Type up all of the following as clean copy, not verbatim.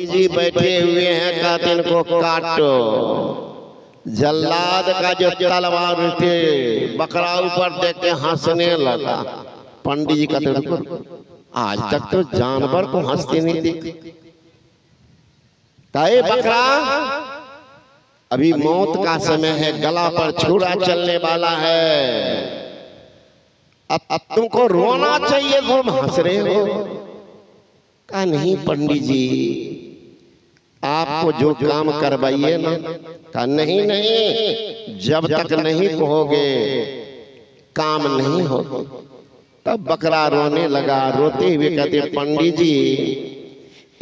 जी बैठे हुए हैं, कहते इनको काटो। जल्लाद का जो तलवार उठे, बकरा ऊपर देख के हंसने लगा। पंडित जी कहते रुको, आज तक तो जानवर को हंसते नहीं देखे। बकरा, अभी मौत का समय है, गला पर छुरा चलने वाला है, अब तुमको रोना चाहिए, तुम हंस रहे हो। कहा नहीं पंडित जी, आपको जो काम करवाइए ना। कहा नहीं नहीं, जब तक नहीं कहोगे काम नहीं होगा। तब बकरा रोने लगा, रोते हुए कहते पंडित जी,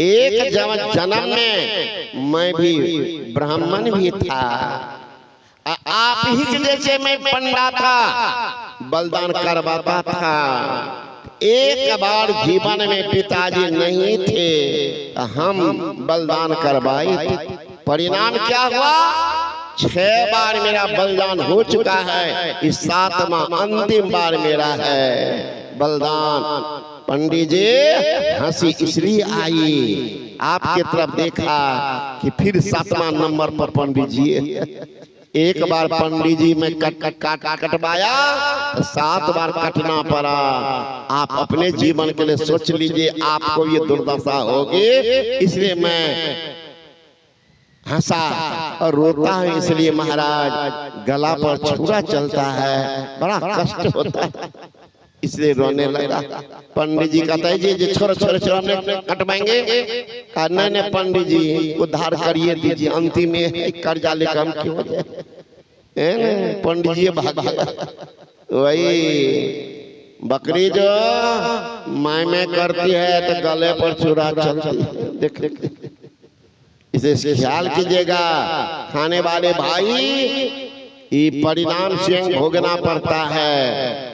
एक जन्म में मैं भी ब्राह्मण भी था, आप ही के जैसे मैं पंडा था, बलिदान करवाता था। एक बार जीवन में पिताजी नहीं थे, हम बलिदान करवाए थे। परिणाम क्या हुआ? 6 बार मेरा बलिदान हो चुका है, इस 7वां अंतिम बार मेरा है बलिदान। पंडित जी हंसी इसलिए आई, आपके तरफ देखा कि फिर 7वां नंबर पर पंडित जी। एक बार पंडित जी में कटवाया, 7 बार कटना पड़ा। आप अपने जीवन के लिए सोच लीजिए, आपको ये दुर्दशा होगी। इसलिए मैं हंसा और रोता है, इसलिए महाराज गला पर छुरा चलता है, बड़ा कष्ट होता है, इसलिए रोने लगा। पंडित जी कहता है जी छोड़ छोड़ छोड़, हमने कटवाएंगे। कहा नहीं नहीं पंडित जी, उद्धार करिए दीजिए, अंतिम में कर्जा लेकर हम क्यों हो जाए। पंडित जी भाग गया। वही बकरी जो मैं करती है तो गले पर छुरा चलती है। देख इसे ख्याल कीजिएगा खाने वाले भाई, ये परिणाम स्वयं भोगना पड़ता है।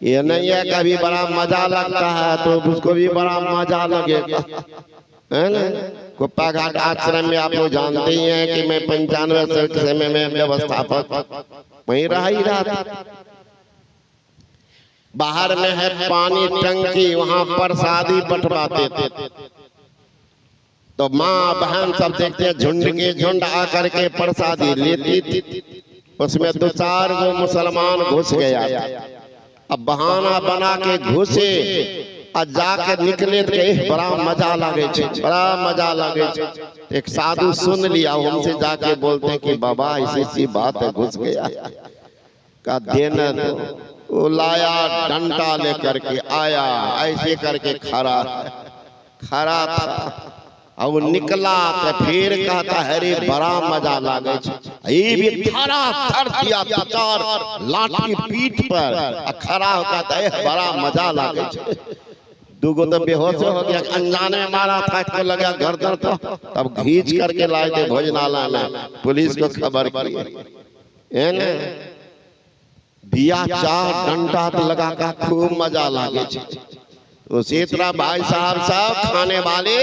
ये नहीं है कभी बड़ा मजा लगता है तो उसको भी बड़ा मजा लगेगा, है ना। कुप्पा घाट आश्रम में आप लोग जानते ही हैं कि मैं 95 समय में व्यवस्थापक वहीं रहा ही रहा था। बाहर में है पानी टंकी, वहां प्रसादी बंटवाते थे। तो माँ बहन सब देखते हैं, झुंड के झुंड आकर के प्रसादी लेती थी। उसमें 2-4 गो मुसलमान घुस गया। अब बहाना बना के घुसे और जाके निकले थे, बड़ा मजा लगे छे, बड़ा मजा लगे छे। एक साधु सुन लिया, उनसे जाके बोलते हैं कि बाबा ऐसी सी बात है, घुस गया। का देना तो वो लाया, डंडा लेकर के आया, ऐसे करके खड़ा था। अब वो निकला तो फिर कहता है रे बड़ा मजा लागे छे। ये भी थारा थर दिया, 4 लाठी पीठ पर खड़ा हो, कहता है बड़ा मजा लागे छे। 2 गो तो बेहोश हो गया, अनजाने में मारा था, इसको लगा गर्दन पर, तब खींच करके लाए थे भोजनालय में, पुलिस को खबर की। दिया 4 डंडा लगा का खूब मजा लागे छे। उसी तरह भाई साहब सब खाने वाले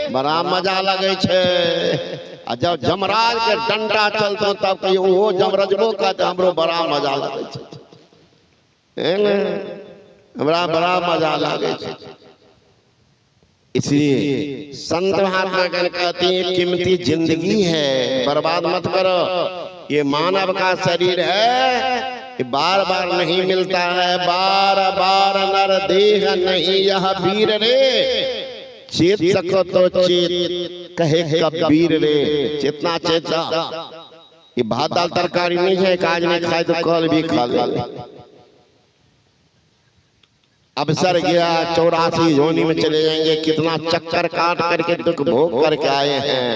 बड़ा मजा लगे छे। जब जमराज के डंडा चलतो तब कहीं वो जमरजबो कहते हमरो बड़ा मजा लगे छे, हमरा बड़ा मजा लगे छे। इसलिए संत महात्मा गण कहते हैं कीमती जिंदगी है, बर्बाद मत करो। ये मानव का शरीर है, बार बार नहीं मिलता है, बार बार नर देह नहीं यह वीर रे। चेत सको तो चेत कहे कबीर रे, चेतना चेता। ये भात दाल तरकारी नहीं है, आज नहीं खाए तो कल भी खा ले। अवसर गया 84 योनि में चले जाएंगे, कितना चक्कर काट करके दुख भोग करके आए हैं।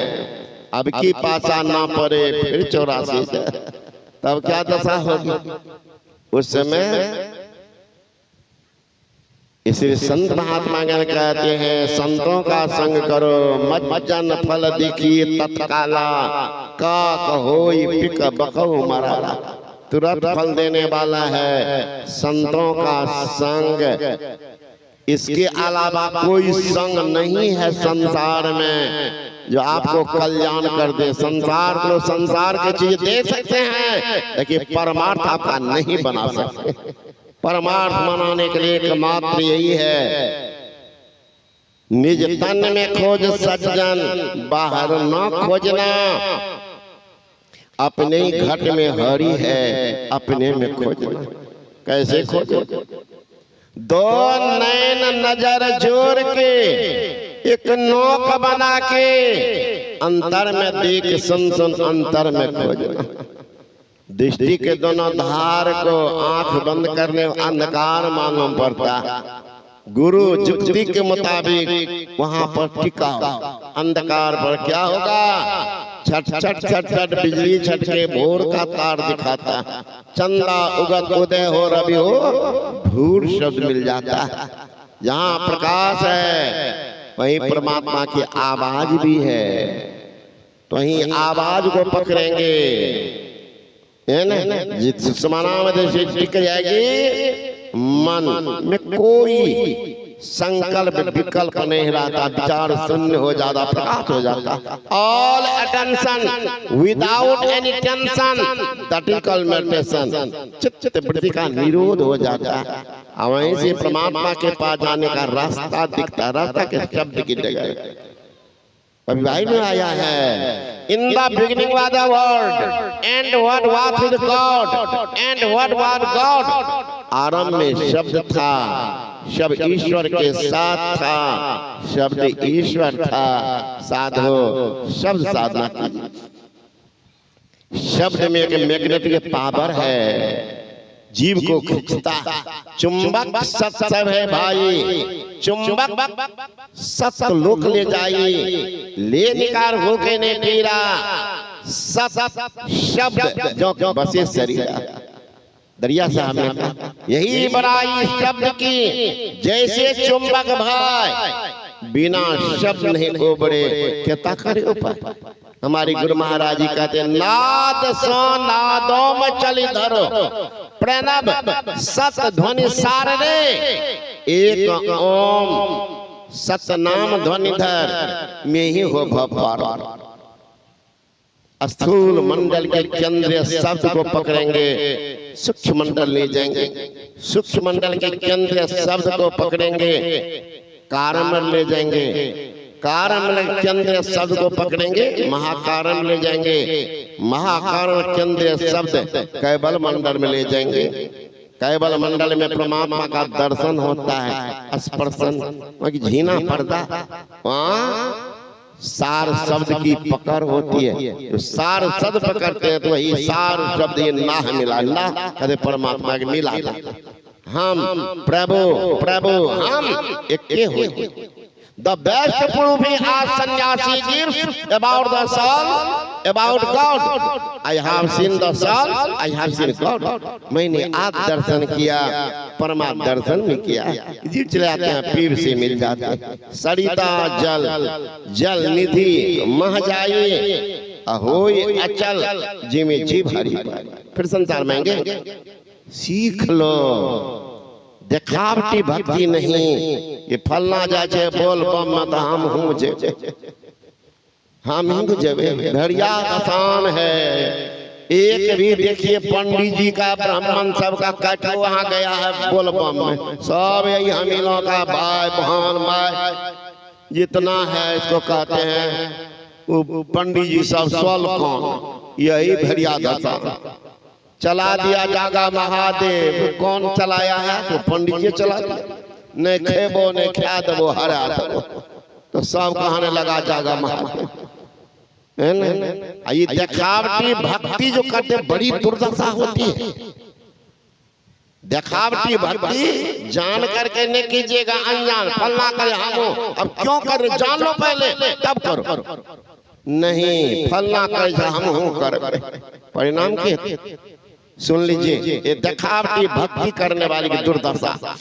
अब की पासा ना पड़े फिर 84 से, तब क्या दशा होगी उस समय। इसलिए संत महात्मा गण कहते हैं संतों का संग करो, मत जन फल दिखिए तत्काला, का कहोई पिक बकहु मराला। तुरंत फल देने वाला है संतों का संग, इसके अलावा कोई संग नहीं है संसार में जो आपको कल्याण कर दे। संसार को संसार की चीज दे सकते हैं, लेकिन परमार्थ आपका नहीं बना सकते। परमार्थ बनाने के लिए एकमात्र यही है निज तन में खोज सज्जन, बाहर न खोजना। अपने ही घट में हरि है, अपने में खोजना। कैसे खोजो? दो नैन नजर जोड़ के, एक नोक बना के, अंतर में देख सुन सुन अंतर में खोजना। दृष्टि के दोनों धार को आंख बंद करने अंधकार मालूम पड़ता। गुरु जुक्ति के मुताबिक वहां पर टिका। अंधकार पर क्या होगा? छट छट छट छट बिजली छटके भोर का तार दिखाता। चंदा उगत उदय हो रवि हो, भूर शब्द मिल जाता। जहाँ प्रकाश है वहीं परमात्मा की आवाज भी है, तो वहीं आवाज को पकड़ेंगे, है ना? जिस समानाम से टिक जाएगी, मन में कोई संकल्प विकल्प नहीं रहता, विचार शून्य हो जाता, प्रकाश हो जाता। All attention without any tension, that is called meditation. चित्त वृत्ति का निरोध हो जाता है। वहीं से परमात्मा के पास जाने का रास्ता दिखता। रास्ता के शब्द की जगह अभी भाई में आया है, in the beginning was the word and what was with God and what was God. आरंभ में शब्द था, शब्द ईश्वर के साथ था, शब्द ईश्वर था। साधो शब्द साधना कीजिए। शब्द में एक मैग्नेटिक पावर है, जीव को खींचता। चुंबक सत है भाई, चुंबक सत लोक ले जाई, ले निकार होके ने पीरा। सत शब्द जो बसे शरीर। दरिया साहब ने कहा यही बड़ाई शब्द की, जैसे चुंबक भाई बिना शब्द नहीं उबरे, क्या करे ऊपर। हमारी गुरु महाराज जी कहते नाद सो नादों में चली धरो, प्रणव सत ध्वनि सार रे, एक ओम सत नाम ध्वनि धर, में ही हो भव। स्थूल मंडल के केंद्रीय शब्द को पकड़ेंगे, सूक्ष्म मंडल ले जाएंगे। सूक्ष्म मंडल के केंद्रीय शब्द को पकड़ेंगे, कारण ले जाएंगे। कारण केंद्रीय शब्द को पकड़ेंगे, महाकारण ले जाएंगे। महाकारण केंद्रीय शब्द कैबल मंडल में ले जाएंगे। कैबल मंडल में परमात्मा का दर्शन होता है, स्पर्शन झीना पर्दा। वहाँ सार शब्द की पकड़ होती है। सार शब्द पकड़ते हैं तो वही सार शब्द ये नाह मिला, ना कदे परमात्मा के मिला। हम प्रभु प्रभु हम एक हो। The best proof as sannyasi gives about the soul, about God. I have seen the soul, I have seen God. मैंने आप दर्शन किया, परमात्मा दर्शन नहीं किया। जीव चले आते हैं, पीर से मिल जाते हैं। सरिता जल जल निधि मह जाए, अहोई अचल जिमे जीव हरि। फिर संसार महंगे सीख लो। देखावटी भक्ति नहीं, ये फलना जाए बोल बम मत हम हूँ जे हम हिंग जबे घड़िया आसान है। एक भी देखिए पंडित जी का ब्राह्मण सबका कट वहां गया है बोल बम में, सब यही हम लोगों का भाई बहन भाई जितना है इसको कहते हैं। वो पंडित जी सब स्वर्ग कौन, यही घड़िया दशा चला दिया जागा महादेव। कौन चलाया है? तो पंडित जी चला दिया। नहीं खेबो नहीं खा दबो हरा दबो, तो सब कहने लगा जागा महादेव, है ना? ये देखावटी भक्ति जो करते बड़ी दुर्दशा होती है। देखावटी भक्ति जान करके नहीं कीजिएगा, अनजान फलना करे हम। अब क्यों कर जान लो पहले तब करो। नहीं फलना करे हम हूँ कर, परिणाम के सुन लीजिए। ये देखावटी भक्ति करने वाली की दुर्दशा।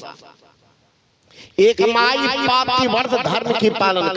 एक माई पापी वर्ष धर्म की पालन